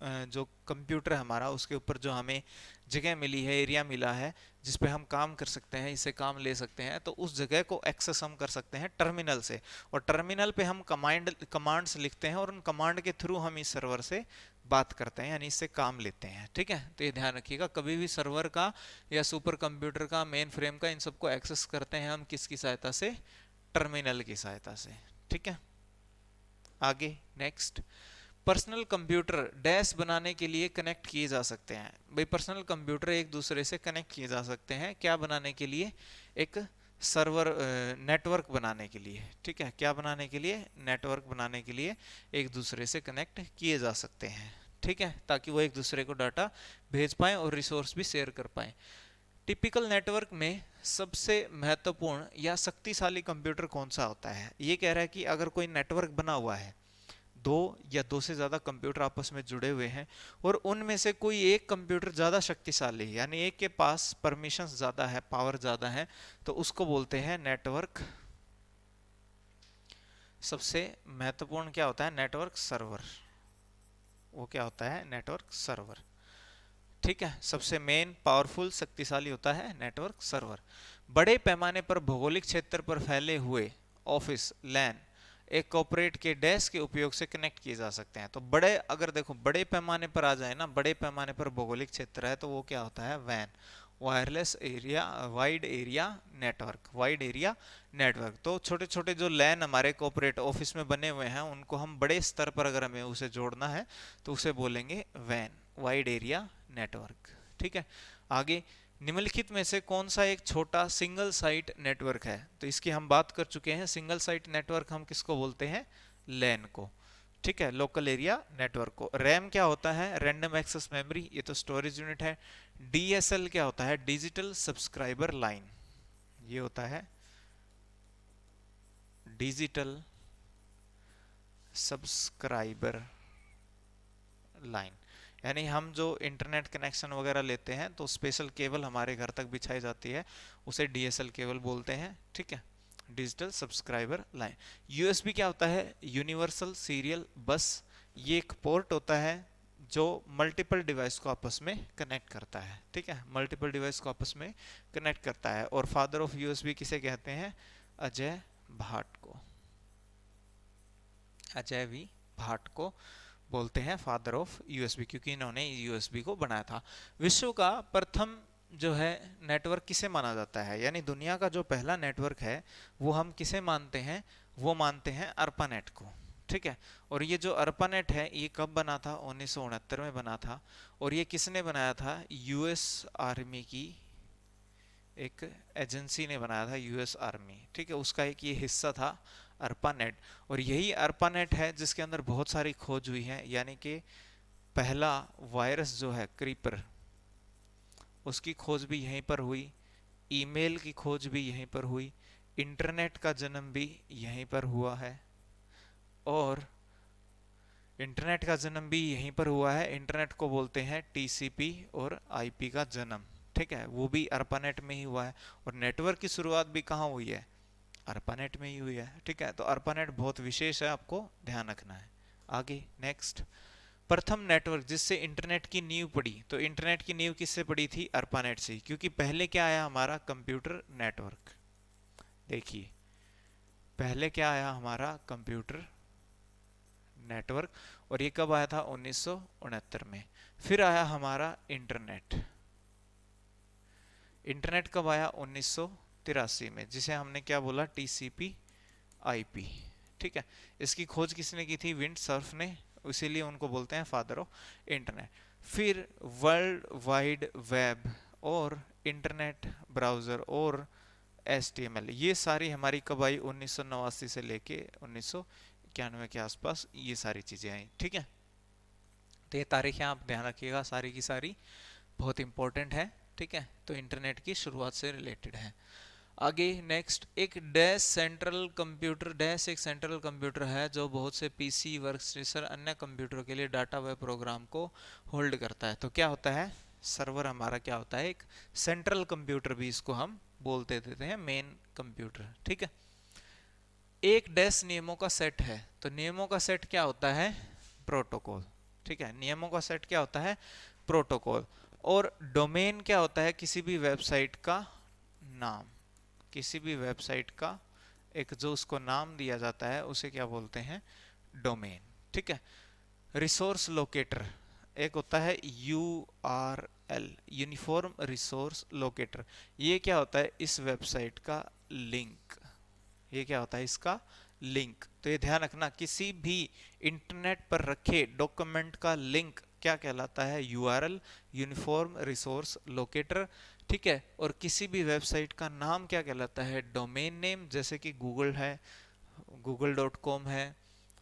जो कंप्यूटर है हमारा, उसके ऊपर जो हमें जगह मिली है, एरिया मिला है जिस पे हम काम कर सकते हैं, इससे काम ले सकते हैं, तो उस जगह को एक्सेस हम कर सकते हैं टर्मिनल से। और टर्मिनल पे हम कमांड्स लिखते हैं और उन कमांड के थ्रू हम इस सर्वर से बात करते हैं, यानी इससे काम लेते हैं। ठीक है, तो ये ध्यान रखिएगा, कभी भी सर्वर का या सुपर कंप्यूटर का, मेन फ्रेम का, इन सबको एक्सेस करते हैं हम किसकी सहायता से? टर्मिनल की सहायता से। ठीक है, आगे नेक्स्ट, पर्सनल कंप्यूटर डैश बनाने के लिए कनेक्ट किए जा सकते हैं। भाई पर्सनल कंप्यूटर एक दूसरे से कनेक्ट किए जा सकते हैं, क्या बनाने के लिए? एक सर्वर नेटवर्क बनाने के लिए। ठीक है, क्या बनाने के लिए? नेटवर्क बनाने के लिए एक दूसरे से कनेक्ट किए जा सकते हैं। ठीक है, ताकि वो एक दूसरे को डाटा भेज पाएं और रिसोर्स भी शेयर कर पाएं। टिपिकल नेटवर्क में सबसे महत्वपूर्ण या शक्तिशाली कंप्यूटर कौन सा होता है? ये कह रहा है कि अगर कोई नेटवर्क बना हुआ है, दो या दो से ज्यादा कंप्यूटर आपस में जुड़े हुए हैं, और उनमें से कोई एक कंप्यूटर ज्यादा शक्तिशाली है, यानी एक के पास परमिशंस ज्यादा है, पावर ज्यादा है, तो उसको बोलते हैं नेटवर्क। सबसे महत्वपूर्ण क्या होता है? Network server. वो क्या होता है? Network server. ठीक है, सबसे मेन पावरफुल शक्तिशाली होता है नेटवर्क सर्वर। बड़े पैमाने पर भौगोलिक क्षेत्र पर फैले हुए ऑफिस, लैन एक कॉर्पोरेट के डैश के उपयोग से कनेक्ट किए जा सकते हैं। तो बड़े, अगर देखो बड़े पैमाने पर आ जाए ना, बड़े पैमाने पर भौगोलिक क्षेत्र है, तो वो क्या होता है? वैन, wireless area, wide area network, wide area network. तो छोटे छोटे जो लैन हमारे कॉर्पोरेट ऑफिस में बने हुए हैं, उनको हम बड़े स्तर पर अगर हमें उसे जोड़ना है तो उसे बोलेंगे वैन, वाइड एरिया नेटवर्क। ठीक है, आगे, निम्नलिखित में से कौन सा एक छोटा सिंगल साइट नेटवर्क है? तो इसकी हम बात कर चुके हैं। सिंगल साइट नेटवर्क हम किसको बोलते हैं? लैन को। ठीक है, लोकल एरिया नेटवर्क को। रैम क्या होता है? रैंडम एक्सेस मेमोरी, ये तो स्टोरेज यूनिट है। डीएसएल क्या होता है? डिजिटल सब्सक्राइबर लाइन, ये होता है डिजिटल सब्सक्राइबर लाइन। यानी हम जो इंटरनेट कनेक्शन वगैरह लेते हैं तो स्पेशल केबल हमारे घर तक बिछाई जाती है, उसे डीएसएल केबल बोलते हैं। ठीक है, डिजिटल सब्सक्राइबर लाइन। यूएसबी क्या होता है? यूनिवर्सल सीरियल बस। ये एक पोर्ट होता है जो मल्टीपल डिवाइस को आपस में कनेक्ट करता है। ठीक है, मल्टीपल डिवाइस को आपस में कनेक्ट करता है। और फादर ऑफ यूएसबी किसे कहते हैं? अजय भाट को। अजय वी भाट को बोलते हैं फादर ऑफ यूएसबी, क्योंकि इन्होंने यूएसबी को बनाया था। विश्व का प्रथम जो है नेटवर्क किसे माना जाता है? यानी दुनिया का जो पहला नेटवर्क है वो हम किसे मानते हैं? वो मानते हैं अर्पानेट को। ठीक है, और ये जो अर्पानेट है ये कब बना था? 1969 में बना था। और ये किसने बनाया था? यूएस आर्मी की एक एजेंसी ने बनाया था, यूएस आर्मी। ठीक है, उसका एक ये हिस्सा था अर्पानेट। और यही अर्पानेट है जिसके अंदर बहुत सारी खोज हुई है, यानी कि पहला वायरस जो है क्रीपर, उसकी खोज भी यहीं पर हुई, ईमेल की खोज भी यहीं पर हुई, इंटरनेट का जन्म भी यहीं पर हुआ है, और इंटरनेट का जन्म भी यहीं पर हुआ है। इंटरनेट को बोलते हैं टीसीपी और आईपी का जन्म। ठीक है, वो भी अर्पानेट में ही हुआ है। और नेटवर्क की शुरुआत भी कहाँ हुई है? अर्पानेट में ही हुई है। ठीक है, तो अर्पानेट बहुत विशेष है, आपको ध्यान रखना है। आगे नेक्स्ट, प्रथम नेटवर्क जिससे इंटरनेट की नींव पड़ी। तो इंटरनेट की नींव किससे पड़ी थी? अर्पानेट से, क्योंकि पहले क्या आया हमारा? Computer network. देखिए, पहले क्या आया हमारा? Computer network. और ये कब आया था? 1969 में। फिर आया हमारा इंटरनेट। इंटरनेट कब आया? 1983 में, जिसे हमने क्या बोला? TCP IP. ठीक है, इसकी खोज किसने की थी? विंड सर्फ ने, इसीलिए उनको बोलते हैं फादर ऑफ इंटरनेट। फिर वर्ल्ड वाइड वेब और इंटरनेट ब्राउजर और HTML, ये सारी हमारी कब आई? 1989 से लेके 1991 के आसपास ये सारी चीजें आई। ठीक है, तो ये तारीखें आप ध्यान रखिएगा, सारी की सारी बहुत इंपॉर्टेंट है। ठीक है, तो इंटरनेट की शुरुआत से रिलेटेड है। आगे नेक्स्ट, एक डैश सेंट्रल कंप्यूटर। डैश एक सेंट्रल कंप्यूटर है जो बहुत से पीसी, वर्कस्टेशन, अन्य कंप्यूटरों के लिए डाटा व प्रोग्राम को होल्ड करता है। तो क्या होता है? सर्वर हमारा क्या होता है? एक सेंट्रल कंप्यूटर भी इसको हम बोलते देते हैं, मेन कंप्यूटर। ठीक है, एक डैश नियमों का सेट है, तो नियमों का सेट क्या होता है? प्रोटोकॉल। ठीक है, नियमों का सेट क्या होता है? प्रोटोकॉल। और डोमेन क्या होता है? किसी भी वेबसाइट का नाम, किसी भी वेबसाइट का एक जो उसको नाम दिया जाता है उसे क्या बोलते हैं? डोमेन। ठीक है। रिसोर्स लोकेटर एक होता है URL, यूनिफॉर्म रिसोर्स लोकेटर। ये क्या होता है? इस वेबसाइट का लिंक। ये क्या होता है? इसका लिंक। तो ये ध्यान रखना, किसी भी इंटरनेट पर रखे डॉक्यूमेंट का लिंक क्या कहलाता है? URL, uniform resource locator. ठीक है। और किसी भी वेबसाइट का नाम क्या कहलाता है? Domain name. जैसे कि गूगल है, google.com है,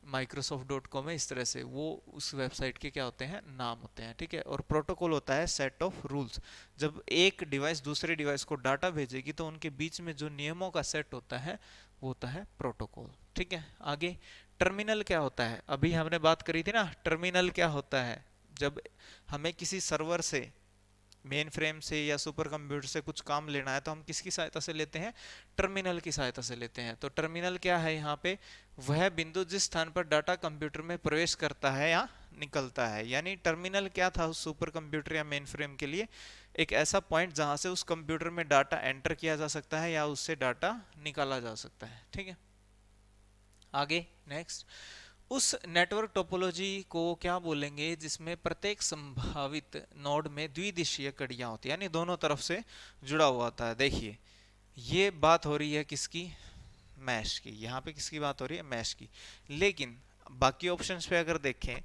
microsoft.com है, इस तरह से वो उस वेबसाइट के क्या होते हैं? नाम होते हैं। ठीक है। और प्रोटोकॉल होता है सेट ऑफ रूल्स। जब एक डिवाइस दूसरे डिवाइस को डाटा भेजेगी तो उनके बीच में जो नियमों का सेट होता है वो होता है प्रोटोकॉल। ठीक है। आगे टर्मिनल क्या होता है? अभी हमने बात करी थी ना, टर्मिनल क्या होता है? जब हमें किसी सर्वर से, मेन फ्रेम से या सुपर कंप्यूटर से कुछ काम लेना है तो हम किसकी सहायता से लेते हैं? टर्मिनल की सहायता से लेते हैं। तो टर्मिनल क्या है यहाँ पे? वह बिंदु जिस स्थान पर डाटा कंप्यूटर में प्रवेश करता है या निकलता है। यानी टर्मिनल क्या था उस सुपर कंप्यूटर या मेन फ्रेम के लिए? एक ऐसा पॉइंट जहां से उस कंप्यूटर में डाटा एंटर किया जा सकता है या उससे डाटा निकाला जा सकता है। ठीक है। आगे नेक्स्ट, उस नेटवर्क टोपोलॉजी को क्या बोलेंगे जिसमें प्रत्येक संभावित नोड में द्विदिशीय कड़ियां होती है, यानी दोनों तरफ से जुड़ा हुआ होता है। देखिए ये बात हो रही है किसकी? मैश की। यहाँ पे किसकी बात हो रही है? मैश की। लेकिन बाकी ऑप्शंस पे अगर देखें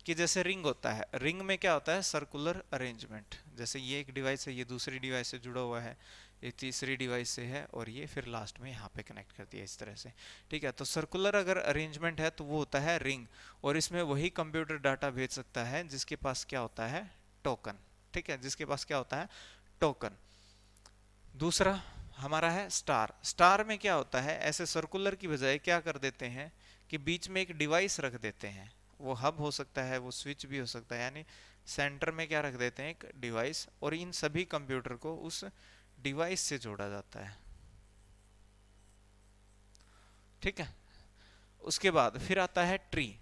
कि जैसे रिंग होता है, रिंग में क्या होता है? Circular arrangement. जैसे ये एक डिवाइस है, ये दूसरी डिवाइस से जुड़ा हुआ है, ये तीसरी डिवाइस से है, और ये फिर लास्ट में यहाँ पे कनेक्ट कर दिया इस तरह से। ठीक है। तो सर्कुलर अगर अरेंजमेंट है तो वो होता है रिंग, और इसमें वही कंप्यूटर डाटा भेज सकता है जिसके पास क्या होता है? टोकन। ठीक है, जिसके पास क्या होता है? टोकन। दूसरा हमारा है स्टार। स्टार में क्या होता है? ऐसे सर्कुलर की बजाय क्या कर देते हैं कि बीच में एक डिवाइस रख देते हैं। वो हब हो सकता है, वो स्विच भी हो सकता है, यानी सेंटर में क्या रख देते हैं? एक डिवाइस, और इन सभी कंप्यूटर को उस डिवाइस से जोड़ा जाता है। ठीक है। उसके बाद फिर आता है ट्री।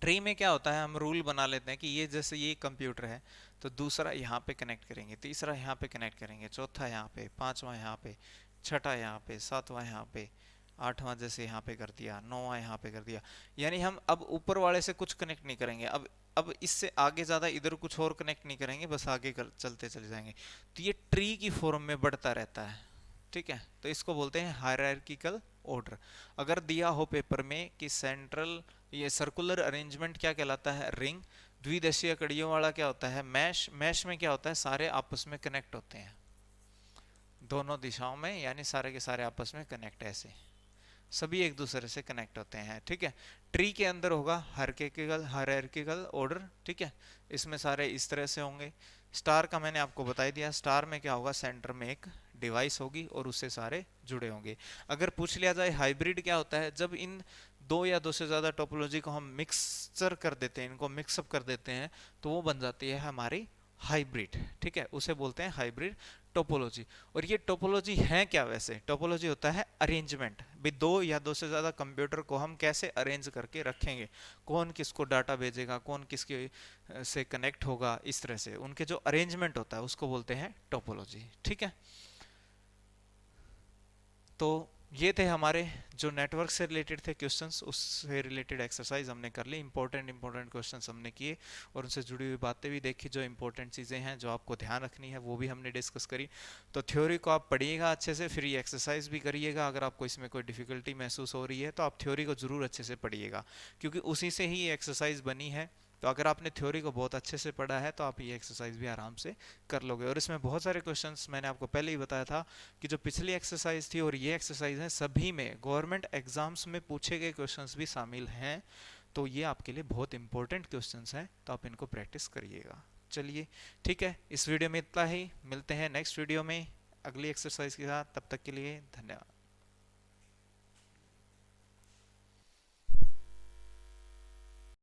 ट्री में क्या होता है? हम रूल बना लेते हैं कि ये जैसे ये कंप्यूटर है तो दूसरा यहाँ पे कनेक्ट करेंगे, तीसरा यहाँ पे कनेक्ट करेंगे, चौथा यहाँ पे, पांचवा यहाँ पे, छठा यहाँ पे, सातवां यहाँ पे, आठवां जैसे यहाँ पे कर दिया, नौवां यहाँ पे कर दिया। यानी हम अब ऊपर वाले से कुछ कनेक्ट नहीं करेंगे, अब इससे आगे ज्यादा इधर कुछ और कनेक्ट नहीं करेंगे, बस आगे चलते चले जाएंगे। तो ये ट्री की फॉर्म में बढ़ता रहता है। ठीक है। तो इसको बोलते हैं हायरार्किकल ऑर्डर। अगर दिया हो पेपर में कि सेंट्रल, ये सर्कुलर अरेंजमेंट क्या कहलाता है? रिंग। द्विदिशीय कड़ियों वाला क्या होता है? मैश। मैश में क्या होता है? सारे आपस में कनेक्ट होते हैं दोनों दिशाओं में, यानी सारे के सारे आपस में कनेक्ट, ऐसे सभी एक दूसरे से कनेक्ट होते हैं। ठीक है। ट्री के अंदर होगा हायरार्किकल ऑर्डर। ठीक है। इसमें सारे इस तरह से होंगे। स्टार का मैंने आपको बता ही दिया। स्टार में क्या होगा? सेंटर में एक डिवाइस होगी और उससे सारे जुड़े होंगे। अगर पूछ लिया जाए हाइब्रिड क्या होता है? जब इन दो या दो से ज्यादा टोपोलॉजी को हम मिक्सचर कर देते हैं, इनको मिक्सअप कर देते हैं, तो वो बन जाती है हमारी हाइब्रिड। ठीक है, उसे बोलते हैं हाइब्रिड टोपोलॉजी। और ये टोपोलॉजी है क्या? वैसे टोपोलॉजी होता है अरेंजमेंट। भी दो या दो से ज्यादा कंप्यूटर को हम कैसे अरेंज करके रखेंगे, कौन किसको डाटा भेजेगा, कौन किसके से कनेक्ट होगा, इस तरह से उनके जो अरेंजमेंट होता है उसको बोलते हैं टोपोलॉजी। ठीक है। तो ये थे हमारे जो नेटवर्क से रिलेटेड थे क्वेश्चंस, उससे रिलेटेड एक्सरसाइज हमने कर ली। इंपॉर्टेंट क्वेश्चंस हमने किए और उनसे जुड़ी हुई बातें भी देखी। जो इंपॉर्टेंट चीज़ें हैं जो आपको ध्यान रखनी है वो भी हमने डिस्कस करी। तो थ्योरी को आप पढ़िएगा अच्छे से, फिर ये एक्सरसाइज भी करिएगा। अगर आपको इसमें कोई डिफिकल्टी महसूस हो रही है तो आप थ्योरी को जरूर अच्छे से पढ़िएगा, क्योंकि उसी से ही ये एक्सरसाइज बनी है। तो अगर आपने थ्योरी को बहुत अच्छे से पढ़ा है तो आप ये एक्सरसाइज भी आराम से कर लोगे। और इसमें बहुत सारे क्वेश्चंस मैंने आपको पहले ही बताया था कि जो पिछली एक्सरसाइज थी और ये एक्सरसाइज है, सभी में गवर्नमेंट एग्जाम्स में पूछे गए क्वेश्चंस भी शामिल हैं। तो ये आपके लिए बहुत इंपॉर्टेंट क्वेश्चंस हैं, तो आप इनको प्रैक्टिस करिएगा। चलिए ठीक है, इस वीडियो में इतना ही। मिलते हैं नेक्स्ट वीडियो में अगली एक्सरसाइज के साथ। तब तक के लिए धन्यवाद।